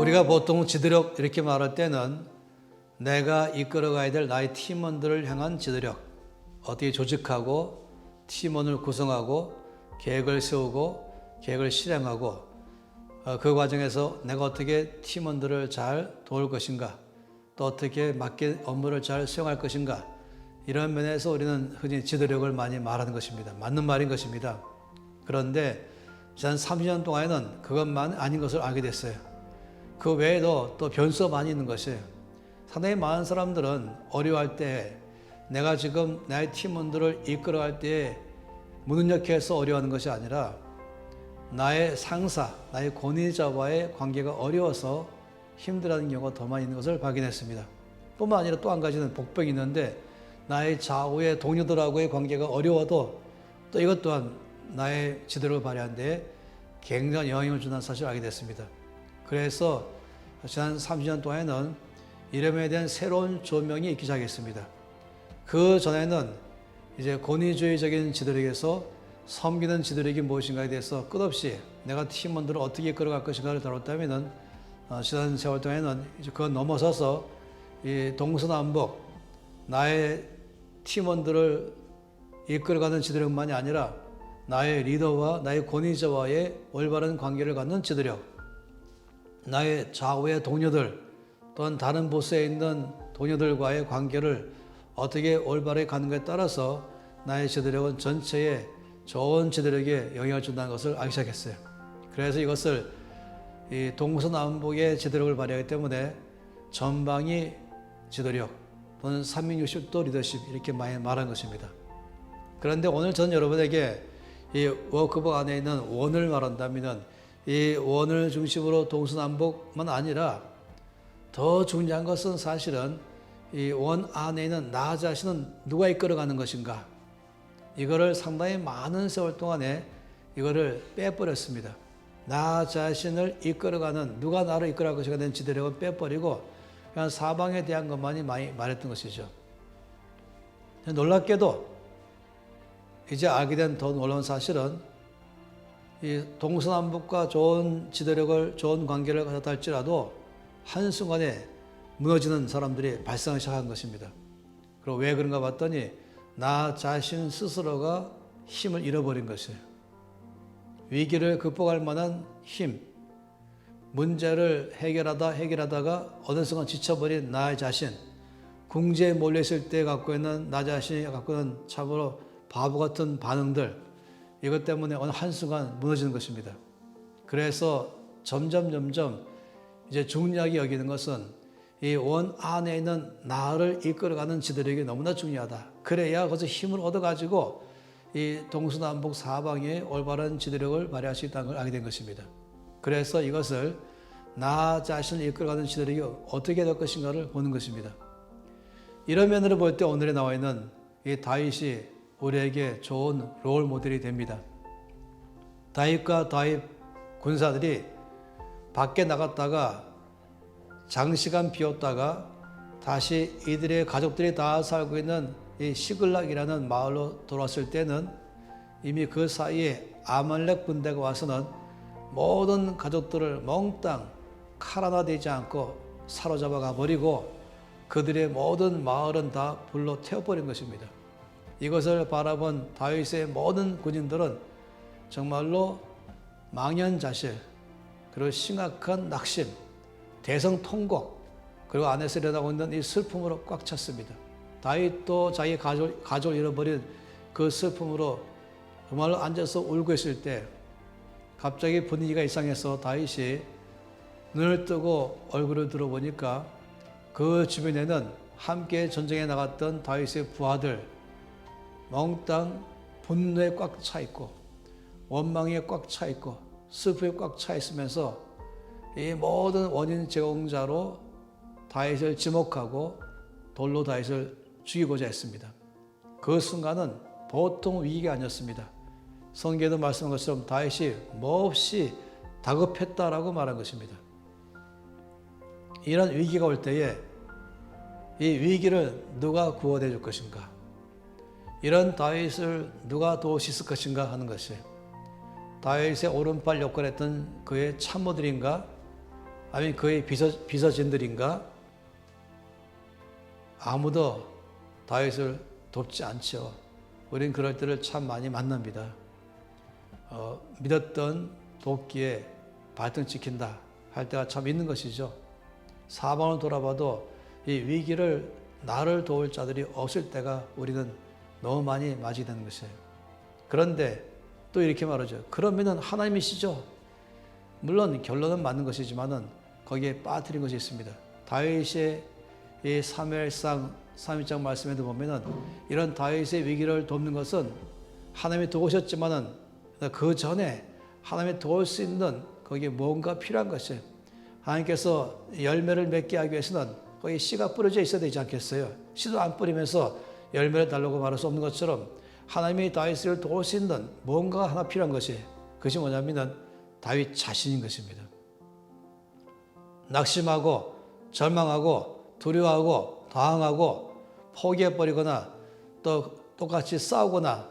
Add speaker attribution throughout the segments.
Speaker 1: 우리가 보통 지도력 이렇게 말할 때는 내가 이끌어가야 될 나의 팀원들을 향한 지도력, 어떻게 조직하고 팀원을 구성하고 계획을 세우고 계획을 실행하고 그 과정에서 내가 어떻게 팀원들을 잘 도울 것인가, 또 어떻게 맡긴 업무를 잘 수행할 것인가, 이런 면에서 우리는 흔히 지도력을 많이 말하는 것입니다. 맞는 말인 것입니다. 그런데 지난 30년 동안에는 그것만 아닌 것을 알게 됐어요. 그 외에도 또 변수가 많이 있는 것이에요. 상당히 많은 사람들은 어려워할 때, 내가 지금 나의 팀원들을 이끌어갈 때에 무능력해서 어려워하는 것이 아니라 나의 상사, 나의 권위자와의 관계가 어려워서 힘들어하는 경우가 더 많이 있는 것을 발견했습니다. 뿐만 아니라 또 한 가지는 복병이 있는데, 나의 좌우의 동료들하고의 관계가 어려워도 또 이것 또한 나의 지도력을 발휘하는 데 굉장한 영향을 준다는 사실을 알게 됐습니다. 그래서 지난 30년 동안에는 이름에 대한 새로운 조명이 있기 시작했습니다. 그 전에는 이제 권위주의적인 지도력에서 섬기는 지도력이 무엇인가에 대해서 끝없이 내가 팀원들을 어떻게 이끌어갈 것인가를 다뤘다면은 지난 세월 동안에는 이제 그걸 넘어서서 이 동서남북 나의 팀원들을 이끌어가는 지도력만이 아니라 나의 리더와 나의 권위자와의 올바른 관계를 갖는 지도력, 나의 좌우의 동료들 또는 다른 부서에 있는 동료들과의 관계를 어떻게 올바르게 가는가에 따라서 나의 지도력은 전체에 좋은 지도력에 영향을 준다는 것을 알기 시작했어요. 그래서 이것을 이 동서남북의 지도력을 발휘하기 때문에 전방위 지도력 또는 360도 리더십 이렇게 많이 말한 것입니다. 그런데 오늘 저는 여러분에게 이 워크북 안에 있는 원을 말한다면 이 원을 중심으로 동서남북만 아니라 더 중요한 것은 사실은 이 원 안에 있는 나 자신은 누가 이끌어가는 것인가, 이거를 상당히 많은 세월 동안에 이거를 빼버렸습니다. 나 자신을 이끌어가는, 누가 나를 이끌어갈 것인가 된 지도력은 빼버리고 그냥 사방에 대한 것만이 많이 말했던 것이죠. 놀랍게도 이제 알게 된 더 놀라운 사실은 이 동서남북과 좋은 지도력을, 좋은 관계를 가졌다 할지라도 한순간에 무너지는 사람들이 발생하기 시작한 것입니다. 그리고 왜 그런가 봤더니 나 자신 스스로가 힘을 잃어버린 것이에요. 위기를 극복할 만한 힘, 문제를 해결하다가 어느 순간 지쳐버린 나 자신, 궁지에 몰려있을 때 갖고 있는 나 자신이 갖고 있는 참으로 바보 같은 반응들, 이것 때문에 어느 한순간 무너지는 것입니다. 그래서 점점 이제 중요하게 여기는 것은 이 원 안에 있는 나를 이끌어가는 지도력이 너무나 중요하다. 그래야 거기서 힘을 얻어가지고 이 동서남북 사방에 올바른 지도력을 발휘할 수 있다는 걸 알게 된 것입니다. 그래서 이것을 나 자신을 이끌어가는 지도력이 어떻게 될 것인가를 보는 것입니다. 이런 면으로 볼 때 오늘에 나와 있는 이 다윗이 우리에게 좋은 롤 모델이 됩니다. 다윗과 다윗 군사들이 밖에 나갔다가 장시간 비었다가 다시 이들의 가족들이 다 살고 있는 이 시글락이라는 마을로 돌아왔을 때는 이미 그 사이에 아말렉 군대가 와서는 모든 가족들을 몽땅 칼 하나 되지 않고 사로잡아 가버리고 그들의 모든 마을은 다 불로 태워버린 것입니다. 이것을 바라본 다윗의 모든 군인들은 정말로 망연자실, 그리고 심각한 낙심, 대성통곡, 그리고 안에서 일어나고 있는 이 슬픔으로 꽉 찼습니다. 다윗도 자기 가족을 잃어버린 그 슬픔으로 정말로 앉아서 울고 있을 때 갑자기 분위기가 이상해서 다윗이 눈을 뜨고 얼굴을 들어보니까 그 주변에는 함께 전쟁에 나갔던 다윗의 부하들 몽땅 분노에 꽉 차 있고 원망에 꽉 차 있고 슬픔에 꽉 차 있으면서 이 모든 원인 제공자로 다윗을 지목하고 돌로 다윗을 죽이고자 했습니다. 그 순간은 보통 위기가 아니었습니다. 성경에도 말씀한 것처럼 다윗이 몹시 다급했다라고 말한 것입니다. 이런 위기가 올 때에 이 위기를 누가 구원해 줄 것인가, 이런 다윗을 누가 도울 수 있을 것인가 하는 것이에요. 다윗의 오른팔 역할을 했던 그의 참모들인가, 아니면 그의 비서진들인가? 아무도 다윗을 돕지 않죠. 우린 그럴 때를 참 많이 만납니다. 믿었던 돕기에 발등 찍힌다 할 때가 참 있는 것이죠. 사방을 돌아봐도 이 위기를 나를 도울 자들이 없을 때가 우리는 너무 많이 맞이게 되는 것이에요. 그런데 또 이렇게 말하죠. 그러면은 하나님이시죠. 물론 결론은 맞는 것이지만은 거기에 빠뜨린 것이 있습니다. 다윗의 이 사무엘상 3장 말씀에도 보면은 이런 다윗의 위기를 돕는 것은 하나님이 도우셨지만은 그 전에 하나님이 도울 수 있는 거기에 뭔가 필요한 것이에요. 하나님께서 열매를 맺게 하기 위해서는 거기 씨가 뿌려져 있어야 되지 않겠어요? 씨도 안 뿌리면서 열매를 달라고 말할 수 없는 것처럼 하나님이 다윗을 도울 수 있는 뭔가 하나 필요한 것이, 그것이 뭐냐면 다윗 자신인 것입니다. 낙심하고 절망하고 두려워하고 당황하고 포기해버리거나 또 똑같이 싸우거나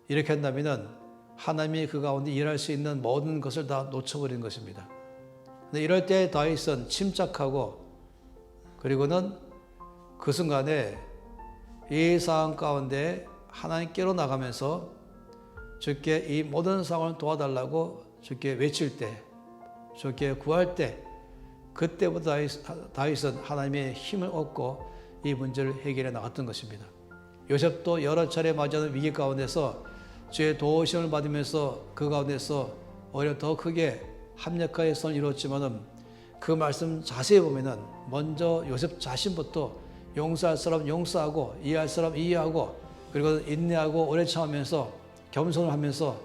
Speaker 1: 이렇게 한다면 하나님이 그 가운데 일할 수 있는 모든 것을 다 놓쳐버리는 것입니다. 근데 이럴 때 다윗은 침착하고, 그리고는 그 순간에 이 상황 가운데 하나님께로 나가면서 주께 이 모든 상황을 도와달라고 주께 외칠 때, 주께 구할 때, 그때부터 다윗은 하나님의 힘을 얻고 이 문제를 해결해 나갔던 것입니다. 요셉도 여러 차례 맞이하는 위기 가운데서 주의 도우심을 받으면서 그 가운데서 오히려 더 크게 합력하여 선을 이루었지만은 그 말씀 자세히 보면은 먼저 요셉 자신부터 용서할 사람 용서하고 이해할 사람 이해하고, 그리고 인내하고 오래 참으면서 겸손을 하면서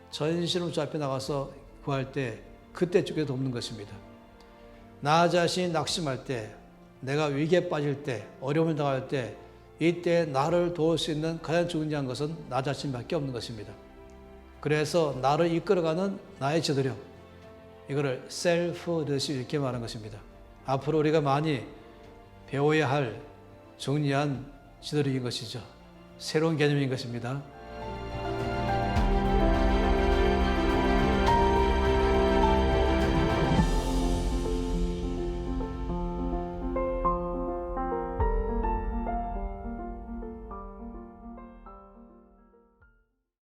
Speaker 1: 전심으로 주 앞에 나가서 구할 때 그때 주께 돕는 것입니다. 나 자신이 낙심할 때, 내가 위기에 빠질 때, 어려움을 당할 때, 이때 나를 도울 수 있는 가장 중요한 것은 나 자신밖에 없는 것입니다. 그래서 나를 이끌어가는 나의 지도력, 이거를 셀프 리더십 이렇게 말하는 것입니다. 앞으로 우리가 많이 배워야 할 중요한 지도력인 것이죠. 새로운 개념인 것입니다.